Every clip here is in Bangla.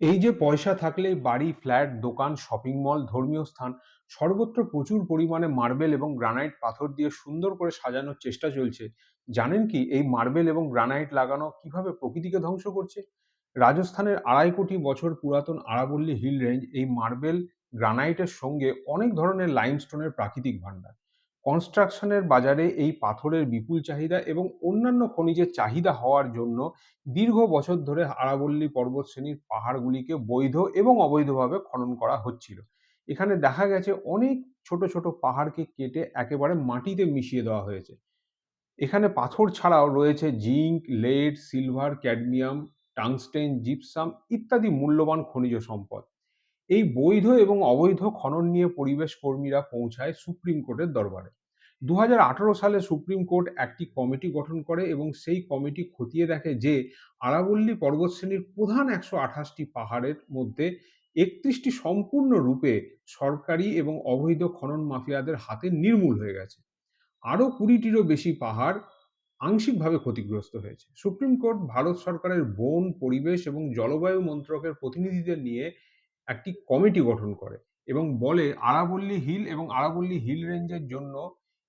এই যে পয়সা থাকলেই বাড়ি, ফ্ল্যাট, দোকান, শপিং মল, ধর্মীয় স্থান সর্বত্র প্রচুর পরিমাণে মার্বেল এবং গ্রানাইট পাথর দিয়ে সুন্দর করে সাজানোর চেষ্টা চলছে। জানেন কি এই মার্বেল এবং গ্রানাইট লাগানো কিভাবে প্রকৃতিকে ধ্বংস করছে? রাজস্থানের ২.৫ কোটি বছর পুরাতন আরাবল্লী হিল রেঞ্জ এই মার্বেল, গ্রানাইটের সঙ্গে অনেক ধরনের লাইমস্টোনের প্রাকৃতিক ভাণ্ডার। কনস্ট্রাকশনের বাজারে এই পাথরের বিপুল চাহিদা এবং অন্যান্য খনিজের চাহিদা হওয়ার জন্য দীর্ঘ বছর ধরে আরাবল্লী পর্বতশ্রেণীর পাহাড়গুলিকে বৈধ এবং অবৈধভাবে খনন করা হচ্ছিল। এখানে দেখা গেছে অনেক ছোট ছোট পাহাড়কে কেটে একেবারে মাটিতে মিশিয়ে দেওয়া হয়েছে। এখানে পাথর ছাড়াও রয়েছে zinc, lead, silver, cadmium, tungsten, gypsum ইত্যাদি মূল্যবান খনিজ সম্পদ। এই বৈধ এবং অবৈধ খনন নিয়ে পরিবেশ কর্মীরা পৌঁছায় সুপ্রিম কোর্টের দরবারে। ২০১৮ সালে সুপ্রিম কোর্ট একটি কমিটি গঠন করে এবং সেই কমিটি খতিয়ে দেখে যে আরাবল্লী পর্বতশ্রেণীর প্রধান ১২৮টি পাহাড়ের মধ্যে ৩১টি সম্পূর্ণরূপে সরকারি এবং অবৈধ খনন মাফিয়াদের হাতে নির্মূল হয়ে গেছে। আরও ২০টিরও বেশি পাহাড় আংশিকভাবে ক্ষতিগ্রস্ত হয়েছে। সুপ্রিম কোর্ট ভারত সরকারের বন, পরিবেশ এবং জলবায়ু মন্ত্রকের প্রতিনিধিদের নিয়ে একটি কমিটি গঠন করে এবং বলে আরাবল্লী হিল এবং আরাবল্লী হিল রেঞ্জের জন্য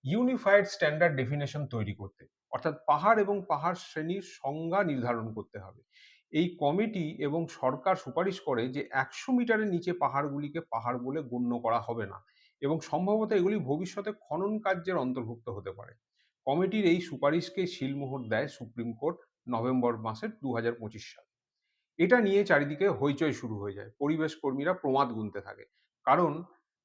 ইউনিফাইড স্ট্যান্ডার্ড ডেফিনেশন তৈরি করতে, অর্থাৎ পাহাড় এবং পাহাড় শ্রেণীর সংজ্ঞা নির্ধারণ করতে হবে। এই কমিটি এবং সরকার সুপারিশ করে যে ১০০ মিটারের নিচে পাহাড়গুলিকে পাহাড় বলে গণ্য করা হবে না এবং সম্ভবত এগুলি ভবিষ্যতে খনন কার্যের অন্তর্ভুক্ত হতে পারে। কমিটির এই সুপারিশকে সিলমোহর দেয় সুপ্রিম কোর্ট নভেম্বর মাসের ২০২৫ সালে। এটা নিয়ে চারিদিকে হইচই শুরু হয়ে যায়। পরিবেশ কর্মীরা প্রমাদ গুনতে থাকে। কারণ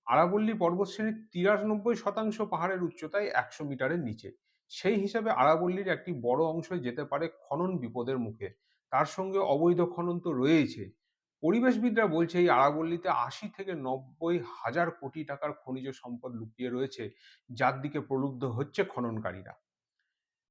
আরাবল্লী পর্বতশ্রেণীর ৯৩% পাহাড়ের উচ্চতায় ১০০ মিটারের নিচে। সেই হিসাবে আরাবল্লীর একটি বড় অংশ যেতে পারে খনন বিপদের মুখে। তার সঙ্গে অবৈধ খনন তো রয়েইছে। পরিবেশবিদরা বলছে এই আরাবল্লীতে ৮০ থেকে ৯০ হাজার কোটি টাকার খনিজ সম্পদ লুকিয়ে রয়েছে, যার দিকে প্রলুব্ধ হচ্ছে খননকারীরা।